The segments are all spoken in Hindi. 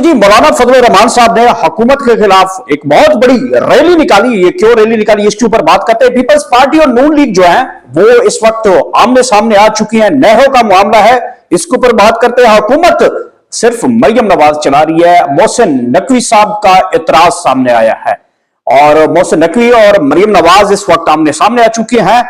जी, मौलाना फजल रहमान साहब ने हुकूमत के खिलाफ एक बहुत बड़ी रैली निकाली। ये क्यों रैली निकाली, इसके ऊपर बात करते हैं। पीपल्स पार्टी और नून लीग जो है वो इस वक्त आमने सामने आ चुकी है। नहरों का मामला है, इसके ऊपर बात करते हैं। हुकूमत सिर्फ मरियम नवाज चला रही है। मोहसिन नकवी साहब का इतराज सामने आया है और मोहसिन नकवी और मरियम नवाज इस वक्त आमने सामने आ चुके हैं।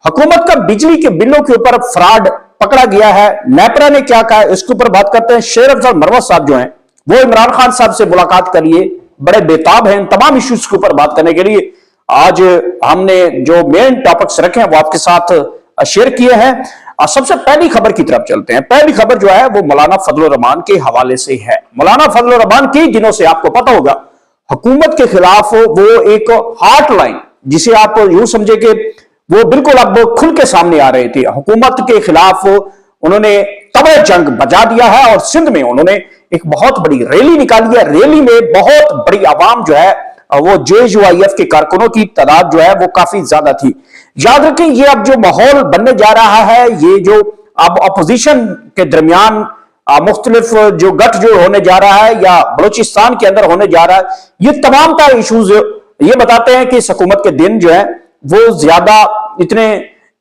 हुकूमत का बिजली के बिलों के ऊपर फ्रॉड पकड़ा गया है। नेपरा ने क्या कहा, इसके ऊपर बात करते हैं। शेर अफजल मरवत साहब जो हैं वो इमरान खान साहब से मुलाकात करिए, बड़े बेताब हैं इन तमाम इश्यूज के ऊपर बात करने के लिए। आज हमने जो मेन टॉपिक्स रखे हैं वो आपके साथ शेयर किए हैं। सबसे पहली खबर की तरफ चलते हैं। पहली खबर जो है वो मौलाना फजल रहमान के हवाले से है। मौलाना फजल रहमान कई दिनों से, आपको पता होगा, हुकूमत के खिलाफ वो एक हॉटलाइन, जिसे आप यूं समझे कि वो बिल्कुल अब खुल के सामने आ रहे थे। हुकूमत के खिलाफ उन्होंने तबे जंग बजा दिया है और सिंध में उन्होंने एक बहुत बड़ी रैली निकाली है। रैली में बहुत बड़ी आवाम जो है वो JUIF के कारकुनों की तादाद जो है वो काफी ज्यादा थी। याद रखें, ये अब जो माहौल बनने जा रहा है, ये जो अब अपोजिशन के दरमियान मुख्तलिफ जो गठ जो होने जा रहा है या बलूचिस्तान के अंदर होने जा रहा है, ये तमाम तरह इशूज ये बताते हैं कि इस हुकूमत के दिन जो है वो ज्यादा इतने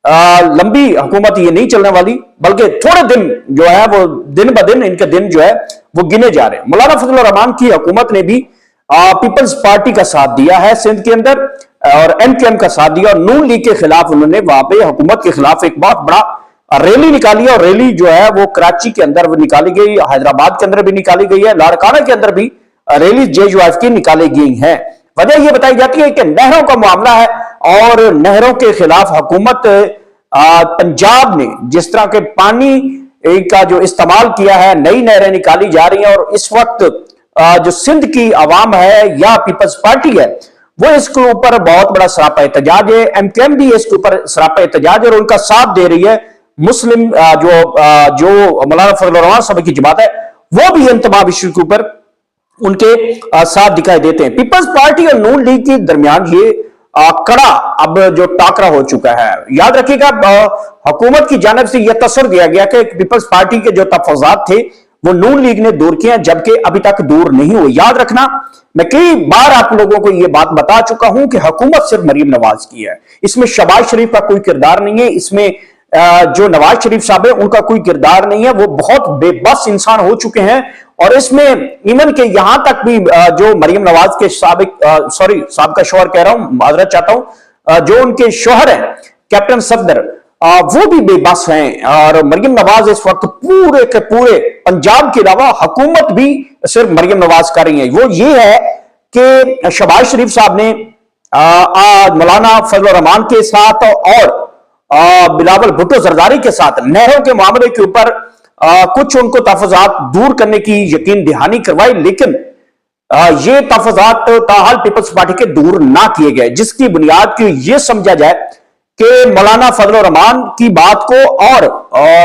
लंबी हुकूमत ये नहीं चलने वाली, बल्कि थोड़े दिन जो है वो दिन ब दिन इनके दिन जो है वो गिने जा रहे हैं। मौलाना फजल रहमान की हुकूमत ने भी पीपल्स पार्टी का साथ दिया है सिंध के अंदर और MKM का साथ दिया और नून लीग के खिलाफ उन्होंने वहां पे हुकूमत के खिलाफ एक बहुत बड़ा रैली निकाली और रैली जो है वो कराची के अंदर वो निकाली गई, हैदराबाद के अंदर भी निकाली गई है, लाड़काना के अंदर भी रैली JUIF की निकाली गई है। वजह यह बताई जाती है कि नहरों का मामला है और नहरों के खिलाफ हुकूमत पंजाब ने जिस तरह के पानी का जो इस्तेमाल किया है, नई नहरें निकाली जा रही हैं और इस वक्त जो सिंध की आवाम है या पीपल्स पार्टी है वो इसके ऊपर बहुत बड़ा सरापा एहतजाज है। MKM भी इसके ऊपर सरापा एहतजाज है और उनका साथ दे रही है। मुस्लिम जो मौलाना फजल रहमान साहब की जमात है वो भी इन तमाम इश्यू के ऊपर उनके साथ दिखाई देते हैं। पीपल्स पार्टी और नून लीग के दरमियान ये कड़ा अब जो टाकरा हो चुका है। याद रखिएगा, हुकूमत की जानिब से यह तसर दिया गया कि पीपल्स पार्टी के जो तफाज़ात थे वो नून लीग ने दूर किए, जबकि अभी तक दूर नहीं हुए। याद रखना, मैं कई बार आप लोगों को यह बात बता चुका हूं कि हुकूमत सिर्फ मरियम नवाज की है, इसमें शहबाज शरीफ का कोई किरदार नहीं है, इसमें जो नवाज शरीफ साहब है उनका कोई किरदार नहीं है। वो बहुत बेबस इंसान हो चुके हैं और इसमें इवन के यहां तक भी जो मरियम नवाज के साबिका शौहर कह रहा हूं, माजरत चाहता हूं, जो उनके शौहर हैं कैप्टन सफदर, वो भी बेबस हैं। और मरियम नवाज इस वक्त पूरे के पूरे पंजाब के अलावा हुकूमत भी सिर्फ मरियम नवाज कर रही है। वो ये है कि शहबाज शरीफ साहब ने मौलाना फजल रहमान के साथ और बिलावल भुट्टो जरदारी के साथ नहरों के मामले के ऊपर कुछ उनको तफाज़ात दूर करने की यकीन दहानी करवाई, लेकिन ये तफाज़ात ताहाल पीपल्स पार्टी के दूर ना किए गए, जिसकी बुनियाद की यह समझा जाए कि मौलाना फजल रहमान की बात को और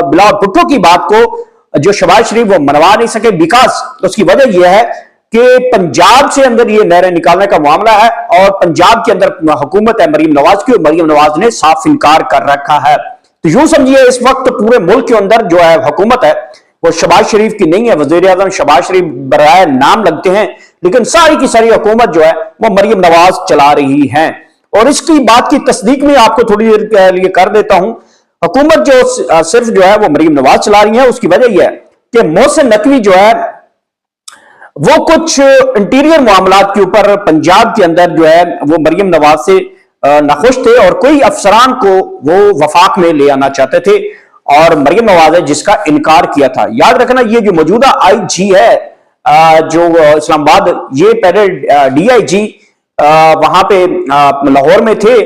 बिलावल भुट्टो की बात को जो शहबाज शरीफ वो मनवा नहीं सके। बिकॉज उसकी वजह यह है कि पंजाब से अंदर ये नहरें निकालने का मामला है और पंजाब के अंदर हुकूमत है मरियम नवाज की और मरियम नवाज ने साफ इनकार कर रखा है। तो यूं समझिए इस वक्त पूरे मुल्क के अंदर जो है हुकूमत है वो शहबाज शरीफ की नहीं है। वजीर आजम शहबाज शरीफ बराए नाम लगते हैं, लेकिन सारी की सारी हुकूमत जो है वो मरियम नवाज चला रही है। और इसकी बात की तस्दीक में आपको थोड़ी देर के लिए कर देता हूं। हुकूमत जो सिर्फ जो है वो मरियम नवाज चला रही है, उसकी वजह यह है कि मोहसिन नकवी जो है वो कुछ इंटीरियर मामलात के ऊपर पंजाब के अंदर जो है वो मरियम नवाज से नाखुश थे और कोई अफसरान को वो वफाक में ले आना चाहते थे और मरियम नवाज है जिसका इनकार किया था। याद रखना, ये जो मौजूदा IG है जो इस्लामाबाद, ये पहले DIG वहां पे लाहौर में थे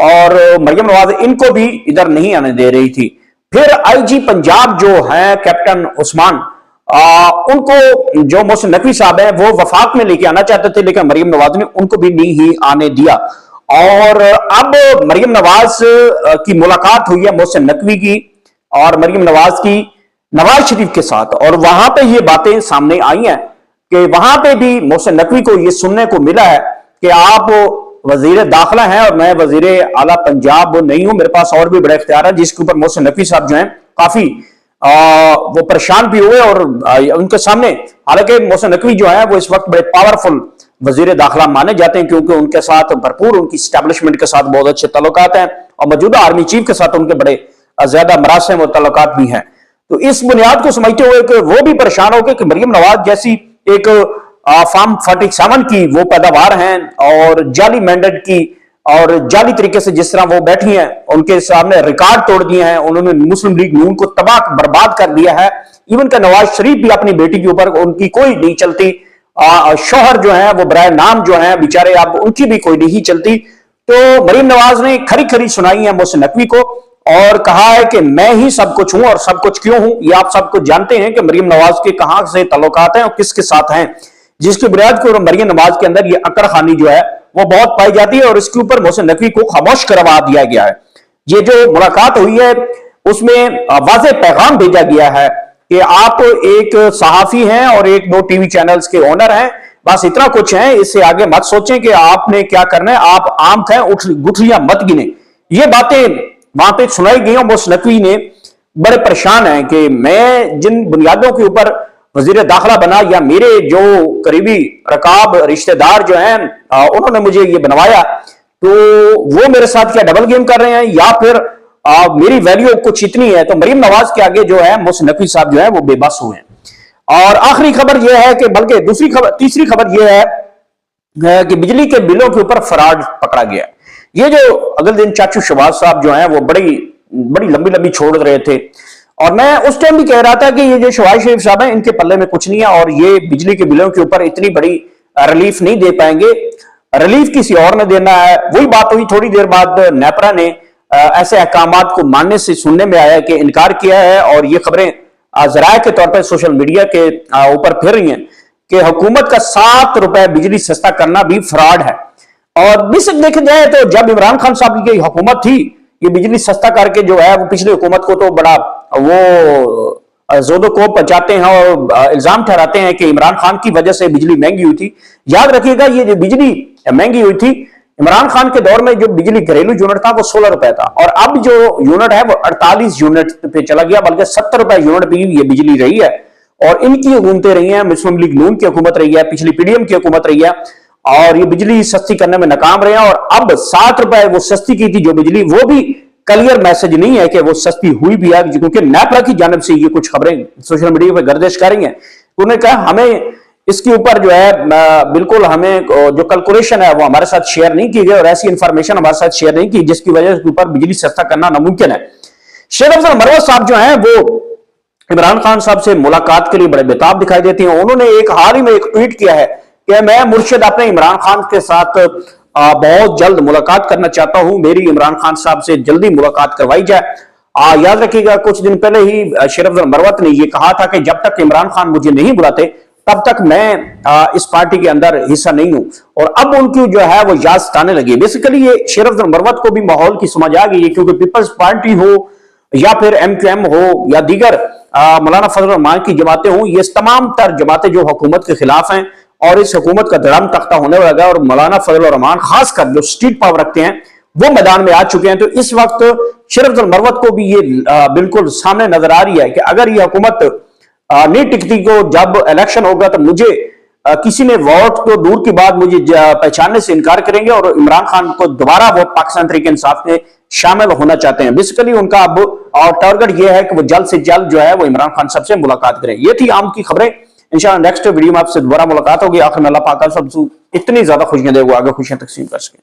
और मरियम नवाज इनको भी इधर नहीं आने दे रही थी। फिर IG पंजाब जो है कैप्टन उस्मान, उनको जो मोहसिन नकवी साहब है वो वफाक में लेके आना चाहते थे, लेकिन मरियम नवाज ने उनको भी नहीं ही आने दिया। और अब मरियम नवाज की मुलाकात हुई है मोहसिन नकवी की और मरियम नवाज की नवाज शरीफ के साथ, और वहां पे ये बातें सामने आई हैं कि वहां पे भी मोहसिन नकवी को ये सुनने को मिला है कि आप वजीर दाखिला हैं और मैं वजीर आला पंजाब नहीं हूं, मेरे पास और भी बड़े इख्तियार है, जिसके ऊपर मोहसिन नकवी साहब जो हैं काफी वो परेशान भी हुए और उनके सामने हालांकि मोहसिन नकवी जो है वो इस वक्त बड़े पावरफुल वजीर दाखिला माने जाते हैं, क्योंकि उनके साथ भरपूर, उनकी स्टैब्लिशमेंट के साथ बहुत अच्छे ताल्लुकात हैं और मौजूदा आर्मी चीफ के साथ उनके बड़े ज्यादा मरासिम और ताल्लुकात भी हैं। तो इस बुनियाद को समझते हुए कि वो भी परेशान हो गए कि मरियम नवाज जैसी एक फार्म 47 की वो पैदावार हैं और जाली मैंडेट की और जाली तरीके से जिस तरह वो बैठी हैं, उनके सामने रिकॉर्ड तोड़ दिए हैं, उन्होंने मुस्लिम लीग नून को तबाह बर्बाद कर दिया है। इवन का नवाज शरीफ भी अपनी बेटी के ऊपर उनकी कोई नहीं चलती, शोहर जो है वो बराए नाम जो है बेचारे, अब उनकी भी कोई नहीं चलती। तो मरीम नवाज ने खरी खरी सुनाई है मोहसिन नकवी को और कहा है कि मैं ही सब कुछ हूं और सब कुछ क्यों हूं, ये आप सब कुछ जानते हैं कि मरीम नवाज के कहां से ताल्लुकात हैं और किसके साथ हैं, जिसकी बुनियाद के ऊपर मरीम नवाज के अंदर ये अकड़ खानी जो है वो बहुत पाई जाती है और इसके ऊपर मोहसिन नकवी को खामोश करवा दिया गया है। ये जो मुलाकात हुई है उसमें वाज़ेह पैगाम भेजा गया है कि आप एक सहाफी हैं और एक 2 टीवी चैनल्स के ओनर हैं, बस इतना कुछ है, इससे आगे मत सोचें कि आपने क्या करना है, आप आम खाएं, गुठलियां मत गिने। ये बातें वहां पे सुनाई गई और मोहसिन नकवी ने बड़े परेशान हैं कि मैं जिन बुनियादों के ऊपर वजीर दाखिला बना या मेरे जो करीबी रकाब रिश्तेदार जो हैं उन्होंने मुझे ये बनवाया, तो वो मेरे साथ क्या डबल गेम कर रहे हैं या फिर मेरी वैल्यू कुछ इतनी है। तो मरीम नवाज के आगे जो है मोहसिन नकवी साहब जो है वो बेबस हुए हैं। और आखिरी खबर यह है कि बल्कि तीसरी खबर यह है कि बिजली के बिलों के ऊपर फ्रॉड पकड़ा गया। ये जो अगले दिन चाचू शहबाज साहब जो है वो बड़ी लंबी लंबी छोड़ रहे थे और मैं उस टाइम भी कह रहा था कि ये जो शहबाज शरीफ साहब हैं इनके पल्ले में कुछ नहीं है और ये बिजली के बिलों के ऊपर इतनी बड़ी रिलीफ नहीं दे पाएंगे, रिलीफ किसी और ने देना है। वही बात हुई, थोड़ी देर बाद नेपरा ने ऐसे अहकामात को मानने से सुनने में आया कि इनकार किया है और ये खबरें जराए के तौर पर सोशल मीडिया के ऊपर फिर रही हैं कि हुकूमत का 7 रुपए बिजली सस्ता करना भी फ्रॉड है। और बेसिक देखा जाए तो जब इमरान खान साहब की हुकूमत थी, ये बिजली सस्ता करके जो है वो पिछली हुकूमत को तो बड़ा वो जोदो को पहुंचाते हैं और इल्जाम ठहराते हैं कि इमरान खान की वजह से बिजली महंगी हुई थी। याद रखिएगा, ये जो बिजली महंगी हुई थी इमरान खान के दौर में, जो बिजली घरेलू यूनिट था वो 16 रुपए था और अब जो यूनिट है वो 48 यूनिट पे चला गया, बल्कि 70 रुपए यूनिट भी ये बिजली रही है। और इनकी हुकूमतें रही हैं, मुस्लिम लीग नून की हुकूमत रही है, पिछली पीडीएम की हुकूमत रही है और ये बिजली सस्ती करने में नाकाम रहे हैं। और अब 7 रुपए वो सस्ती की थी जो बिजली, वो भी क्लियर मैसेज नहीं है कि वो सस्ती हुई भी है, क्योंकि नेपरा की जानिब से ये कुछ खबरें सोशल मीडिया पर गर्दिश कर रही हैं। उन्होंने कहा हमें इसके ऊपर जो है बिल्कुल हमें जो कैलकुलेशन है वो हमारे साथ शेयर नहीं की गई और ऐसी इंफॉर्मेशन हमारे साथ शेयर नहीं की जिसकी वजह से ऊपर बिजली सस्ता करना नामुमकिन है। शेख अफजल मरवत साहब जो हैं वो इमरान खान साहब से मुलाकात के लिए बड़े बेताब दिखाई देती हैं। उन्होंने एक हाल ही में एक ट्वीट किया है कि मैं मुर्शिद अपने इमरान खान के साथ बहुत जल्द मुलाकात करना चाहता हूं, मेरी इमरान खान साहब से जल्दी मुलाकात करवाई जाए। याद रखिएगा, कुछ दिन पहले ही शेख अफजल मरवत ने यह कहा था कि जब तक इमरान खान मुझे नहीं बुलाते तब तक मैं इस पार्टी के अंदर हिस्सा नहीं हूं। और अब उनकी जो है वो याद सताने लगी। बेसिकली ये शेख अफजल मरवत को भी माहौल की समझ आ गई है, क्योंकि पीपल्स पार्टी हो या फिर MQM हो या दीगर मौलाना फजल रहमान की जमातें हों, ये तमाम तर जमातें जो हुकूमत के खिलाफ हैं और इस हुकूमत का धड़म तख्ता होने लगा और मौलाना फजल रहमान खासकर जो स्ट्रीट पावर रखते हैं वो मैदान में आ चुके हैं। तो इस वक्त शेख अफजल मरवत को भी ये बिल्कुल सामने नजर आ रही है कि अगर ये हुकूमत नहीं टिकती को जब इलेक्शन होगा तो मुझे किसी ने वोट तो दूर की बात मुझे पहचानने से इनकार करेंगे और इमरान खान को दोबारा वो पाकिस्तान तहरीक इंसाफ में शामिल होना चाहते हैं। बेसिकली उनका अब और टारगेट ये है कि वो जल्द से जल्द जो है वो इमरान खान साहब से मुलाकात करें। ये थी आम की खबरें। इंशाल्लाह नेक्स्ट वीडियो में आपसे दोबारा मुलाकात होगी। आखिर में अल्लाह पाक सब इतनी ज्यादा खुशियां दे वो आगे खुशियां तकसीम कर सके।